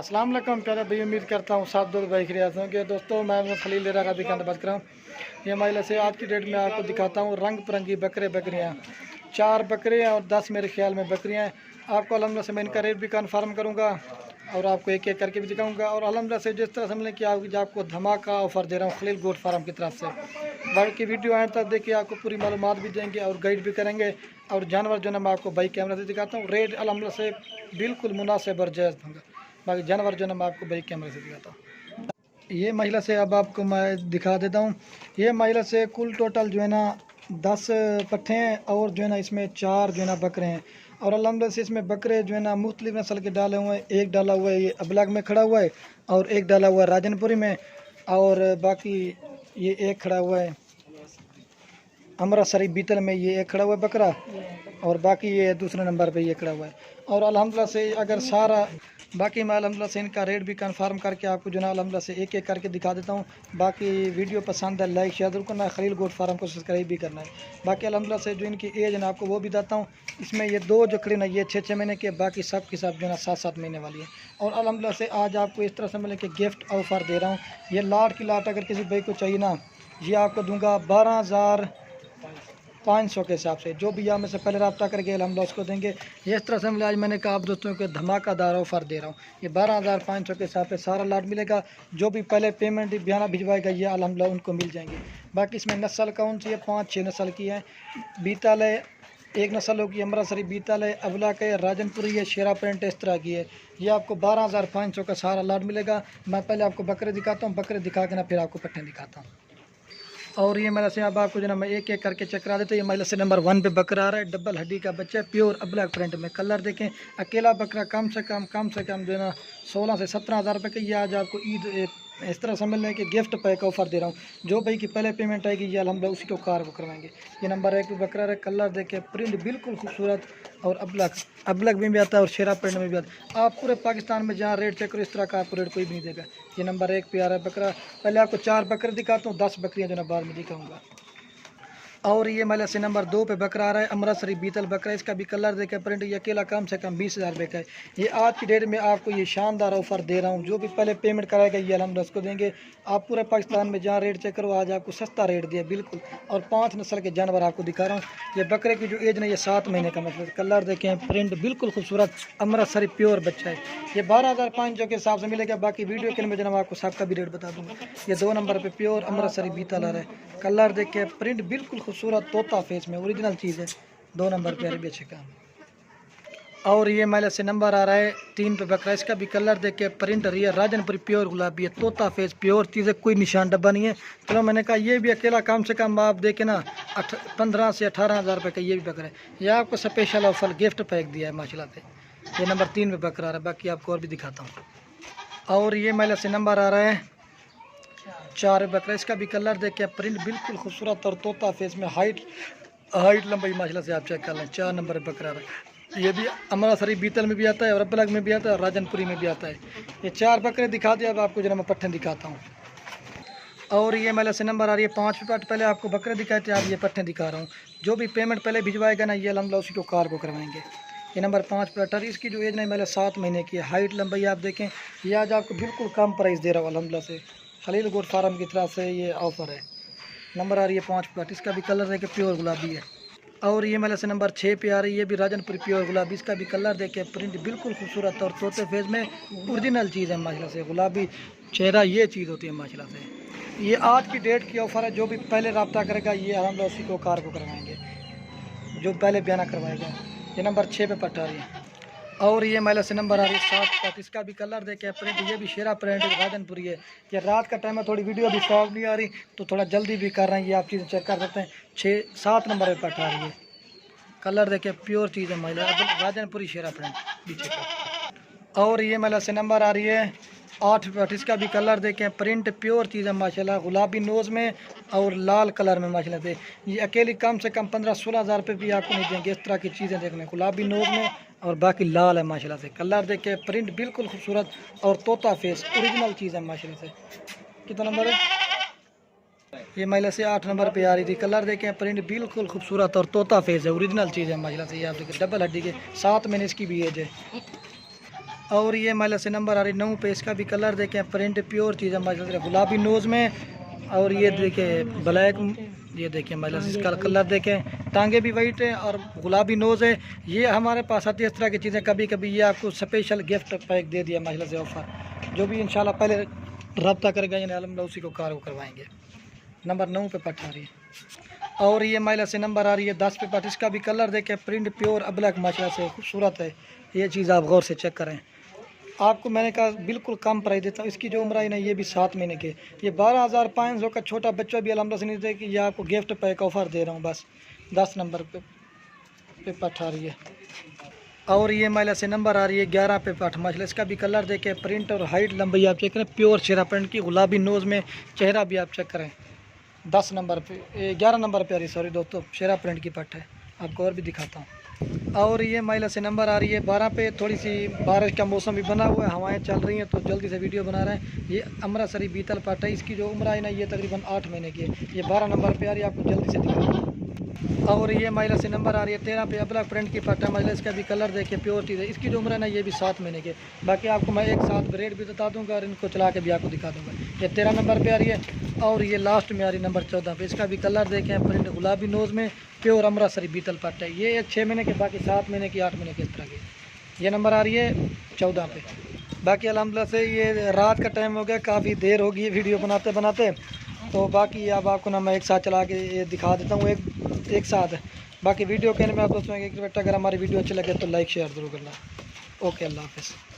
अस्सलाम वालेकुम प्यारे भाई, उम्मीद करता हूँ सब दोस्त भाई खैरियत होंगे। दोस्तों मैं खलील लेरा का दिखाने बात कर रहा हूँ। ये महिला से आज की डेट में आपको दिखाता हूँ रंग बिरंगी बकरियाँ 4 बकरियाँ और 10 मेरे ख्याल में बकरियाँ हैं। आपको अलहमदिल्ला से मैं इनका रेट भी कन्फर्म करूँगा और आपको एक एक करके भी दिखाऊँगा। और अलहमदिल्ला से जिस तरह से मिले कि आपको धमाका ऑफ़र दे रहा हूँ खलील गोट फार्म की तरफ से। बाकी वीडियो आने तक देखिए, आपको पूरी मालूमात भी देंगे और गाइड भी करेंगे। और जानवर जो है मैं आपको बाई कैमरा से दिखाता हूँ। रेट अलहमदिल्ला से बिल्कुल मुनासिब और जायज़ होंगे। बाकी जानवर जो है मैं आपको बाई कैमरे से दिखाता हूँ। ये महिला से अब आपको मैं दिखा देता हूँ। ये महिला से कुल टोटल जो है ना 10 पट्ठे हैं और जो है ना इसमें 4 जो है ना बकरे हैं। और अलहमदिल्ला से इसमें बकरे जो है ना मुख्तलिफ नस्ल के डाले हुए हैं। एक डाला हुआ है ये अबलग में खड़ा हुआ है और एक डाला हुआ है राजनपुरी में, और बाकी ये एक खड़ा हुआ है अमृतसरी बीतल में, ये एक खड़ा हुआ है बकरा, और बाकी ये दूसरे नंबर पे ये खड़ा हुआ है। और अल्हम्दुलिल्लाह से अगर सारा बाकी मैं अल्हम्दुलिल्लाह से इनका रेट भी कंफर्म करके आपको जो है अल्हम्दुलिल्लाह से एक एक करके दिखा देता हूँ। बाकी वीडियो पसंद है लाइक शेयर जरूर करना है, खलील गोट फार्म को सब्सक्राइब भी करना है। बाकी अल्हम्दुलिल्लाह से जो इनकी एज है ना आपको वो भी बताता हूँ। इसमें ये 2 जो खड़ी ना ये 6-6 महीने के, बाकी सब की सब जो है ना 7-7 महीने वाली है। और अल्हम्दुलिल्लाह से आज आपको इस तरह से मिले कि गिफ्ट ऑफ़र दे रहा हूँ। ये लाट की लाट अगर किसी भाई को चाहिए ना, ये आपको दूंगा 12,500 के हिसाब से। जो भी यहाँ में से पहले रब्ता करके हम लोग उसको देंगे। ये इस तरह से हम आज मैंने कहा आप दोस्तों के धमाकादार ऑफ़र दे रहा हूँ। ये 12,500 के हिसाब से सारा लाट मिलेगा। जो भी पहले पेमेंट बयाना भिजवाएगा ये अल्हम्दुलिल्लाह उनको मिल जाएंगे। बाकी इसमें नस्ल कौन सी है, 5-6 नस्ल की है। बीतल है एक नस्ल होगी, अमृतसरी बीतल है, अबला के राजनपुरी है, शेरा प्रिंट इस तरह की है। ये आपको 12,500 का सारा लाट मिलेगा। मैं पहले आपको बकरे दिखाता हूँ, बकरे दिखा के ना फिर आपको पट्टे दिखाता हूँ। और ये महिला से अब आपको जो ना मैं एक एक करके चेक करा देता हूँ। ये महिला से नंबर 1 पे बकरा आ रहा है, डबल हड्डी का बच्चा, प्योर अब्लैक प्रिंट में। कलर देखें, अकेला बकरा कम से कम जो है ना 16 से 17 हज़ार रुपये का। ये आज आपको ईद इस तरह समझ लें कि गिफ्ट पैक ऑफ़र दे रहा हूँ। जो भाई की पहले पेमेंट आएगी ये अल्हम्दुलिल्लाह उसी को कार को करवाएंगे। ये नंबर 1 पे बकरा है, कलर देखें, प्रिंट बिल्कुल खूबसूरत, और अब्लग में भी आता है और शेरा प्रिंट में भी आता है। आप पूरे पाकिस्तान में जहाँ रेट चेक करो इस तरह का आपको रेट कोई भी नहीं देगा। ये नंबर 1 पे आ रहा है बकरा। पहले आपको 4 बकरे दिखाता हूँ, 10 बकरियाँ जो ना बाद में दिखाऊँगा। और ये महिला से नंबर 2 पे बकरा आ रहा है, अमृतसरी बीतल बकरा। इसका भी कलर देखे, प्रिंट, ये अकेला कम से कम 20,000 रुपये का है। ये आज की डेट में आपको ये शानदार ऑफ़र दे रहा हूँ। जो भी पहले पेमेंट कराएगा ये अल्हम्दुलिल्लाह उसको देंगे। आप पूरे पाकिस्तान में जहाँ रेट चेक करो आज आपको सस्ता रेट दिया बिल्कुल। और 5 नस्ल के जानवर आपको दिखा रहा हूँ। ये बकरे की जो एज ना ये 7 महीने का, मतलब कलर देखें, प्रिंट बिल्कुल खूबसूरत, अमृतसरी प्योर बच्चा है। ये 12,500 के हिसाब से मिलेगा। बाकी वीडियो के लिए जनाब आपको सबका भी रेट बता दूँगा। ये 2 नंबर पर प्योर अमृतसरी बीतल आ रहा है, कलर देखे, प्रिंट बिल्कुल खूबसूरत, तोता फेस में ओरिजिनल चीज़ है। 2 नंबर पे अरबी अच्छे काम। और ये महिला से नंबर आ रहा है 3 पे बकरा। इसका भी कलर देख के, प्रिंट रही है, राजनपुरी प्योर गुलाबी है, तोता फेस प्योर चीज़ है, कोई निशान डब्बा नहीं है। चलो मैंने कहा ये भी अकेला कम से कम आप देखे ना 15 से 18 हज़ार रुपये का ये भी बकरा है। ये आपको स्पेशल ऑफर गिफ्ट पैक दिया है माशाल्लाह से। ये नंबर 3 पे बकरा आ रहा है। बाकी आपको और भी दिखाता हूँ। और ये महिला से नंबर आ रहा है 4 बकरा। इसका भी कलर देख के, प्रिंट बिल्कुल खूबसूरत और तोता फेस में, हाइट लंबाई माशाल्लाह से आप चेक कर लें। 4 नंबर पर बकरा रहा है। ये भी अमृतसरी बीतल में भी आता है और अबलग में भी आता है और राजनपुरी में भी आता है। ये 4 बकरे दिखा दिए। अब आपको जो मैं पट्ठे दिखाता हूँ। और ये महिला से नंबर आ रही है 5 पे। पहले आपको बकरे दिखाए थे, आप ये पट्ठे दिखा रहा हूँ। जो भी पेमेंट पहले भिजवाएगा ना ये अल्हम्दुलिल्लाह उसी को कार को करवाएंगे। ये नंबर 5 पे अटर। इसकी जो एज नहीं मैंने 7 महीने की है, हाइट लंबाई आप देखें। ये आज आपको बिल्कुल कम प्राइस दे रहा हूँ अल्हम्दुलिल्लाह से, खलील गोट फार्म की तरफ से ये ऑफ़र है। नंबर आ रही है 5 पे। इसका भी कलर देखे, प्योर गुलाबी है। और ये महिला से नंबर 6 पे आ रही है, ये भी राजनपुरी प्योर गुलाबी। इसका भी कलर देखे, प्रिंट बिल्कुल खूबसूरत और तोते फेस में ओरिजिनल चीज़ है माशाल्लाह से। गुलाबी चेहरा ये चीज़ होती है माशाल्लाह से। ये आज की डेट की ऑफ़र है। जो भी पहले रब्ता करेगा ये हम उसी को कार को करवाएंगे, जो पहले बयाना करवाएगा। ये नंबर 6 पे पट्टा रही है। और ये महिला से नंबर आ रही है 7 तक। इसका भी कलर देखे, प्रिंट, ये भी शेरा प्रिंट राजनपुरी है। ये रात का टाइम है, थोड़ी वीडियो भी साफ नहीं आ रही तो थोड़ा जल्दी भी कर रहे हैं। ये आप चीज़ें चेक कर सकते हैं। 7 नंबर पर पट्टा रही है, कलर देखे, प्योर चीज़ है महिला, राजनपुरी शेरा प्रिंट भी चेक कर। और ये महिला से नंबर आ रही है 8 पे। इसका भी कलर देखें, प्रिंट प्योर चीज़ है माशाल्लाह, गुलाबी नोज़ में और लाल कलर में माशाल्लाह से। ये अकेली कम से कम 15-16 हज़ार रुपये भी आपको नहीं देंगे। इस तरह की चीज़ें देखने, गुलाबी नोज़ में और बाकी लाल है माशाल्लाह से। कलर देखे, प्रिंट बिल्कुल खूबसूरत और तोता फेस ओरिजिनल चीज़ है माशाल्लाह से। कितना नंबर है? ये महिला से 8 नंबर पे आ रही थी। कलर देखें, प्रिंट बिल्कुल खूबसूरत और तोता फेस है, ओरिजिनल चीज़ है माशाल्लाह से। ये आप देखें, डबल हड्डी के 7 महीने इसकी भी एज है। और ये माइला से नंबर आ रही 9 पे, इसका भी कलर देखें, प्रिंट प्योर चीज़ है माइला से, गुलाबी नोज़ में। और ये देखें ब्लैक, ये देखें माइला से इसका कलर देखें, टांगे भी वाइट है और गुलाबी नोज़ है। ये हमारे पास आती है इस तरह की चीज़ें। कभी कभी ये आपको स्पेशल गिफ्ट पैक दे दिया माइला से ऑफ़र। जो भी इंशाल्लाह पहले रब्ता करेगा यानी अलहमदुलिल्लाह उसी को कार को करवाएंगे। नंबर 9 पे पट आ रही है। और ये माइला से नंबर आ रही है 10 पे पट, इसका भी कलर देखें, प्रिंट प्योर अब्लैक माशाल्लाह से खूबसूरत है। ये चीज़ आप गौर से चेक करें। आपको मैंने कहा बिल्कुल कम प्राइस देता हूँ। इसकी जो उम्र है ना ये भी 7 महीने के, ये 12,500 का छोटा बच्चा भी अलहमदुलिल्लाह से नहीं दे कि ये आपको गिफ्ट पैक ऑफ़र दे रहा हूँ बस। 10 नंबर पे पट आ रही है। और ये माइला से नंबर आ रही है 11 पे पट माशाल्लाह, इसका भी कलर देखें, प्रिंट और हाइट लंबाई आप चेक करें, प्योर शेरा प्रिंट की, गुलाबी नोज़ में, चेहरा भी आप चेक करें। 10 नंबर पे 11 नंबर पे आ रही, सॉरी दोस्तों, शेरा प्रिंट की पट है। आपको और भी दिखाता हूँ। और ये माइला से नंबर आ रही है 12 पे। थोड़ी सी बारिश का मौसम भी बना हुआ है, हवाएं चल रही हैं तो जल्दी से वीडियो बना रहे हैं। ये अमृतसरी बीतल पट है, इसकी जो उम्र है ना ये तकरीबन 8 महीने की है। ये 12 नंबर पे आ रही है, आपको जल्दी से दिखा। और ये माइला से नंबर आ रही है 13 पे, अब्लैक प्रिंट की पट है माइला, इसका भी कलर देखिए, प्योर चीज़ है। इसकी जो उम्र है ना ये भी 7 महीने के। बाकी आपको मैं एक साथ ग्रेड भी बता दूंगा और इनको चला के भी आपको दिखा दूंगा। ये 13 नंबर पे आ रही है। और ये लास्ट में आ रही नंबर 14 पे, इसका भी कलर देखें, प्रिंट गुलाबी नोज़ में, प्योर अमृतसरी बीतल पट है। ये 6 महीने के, बाकी 7 महीने की, 8 महीने की, इस तरह की। ये नंबर आ रही है 14 पे। बाकी अल्हम्दुलिल्लाह से ये रात का टाइम हो गया, काफ़ी देर होगी वीडियो बनाते बनाते, तो बाकी अब आपको ना मैं एक साथ चला के ये दिखा देता हूँ एक साथ। बाकी वीडियो कहने में आप दोस्तों एक रिक्वेस्ट, अगर हमारी वीडियो अच्छी लगे तो लाइक शेयर ज़रूर करना। ओके, अल्लाह हाफ़िज़।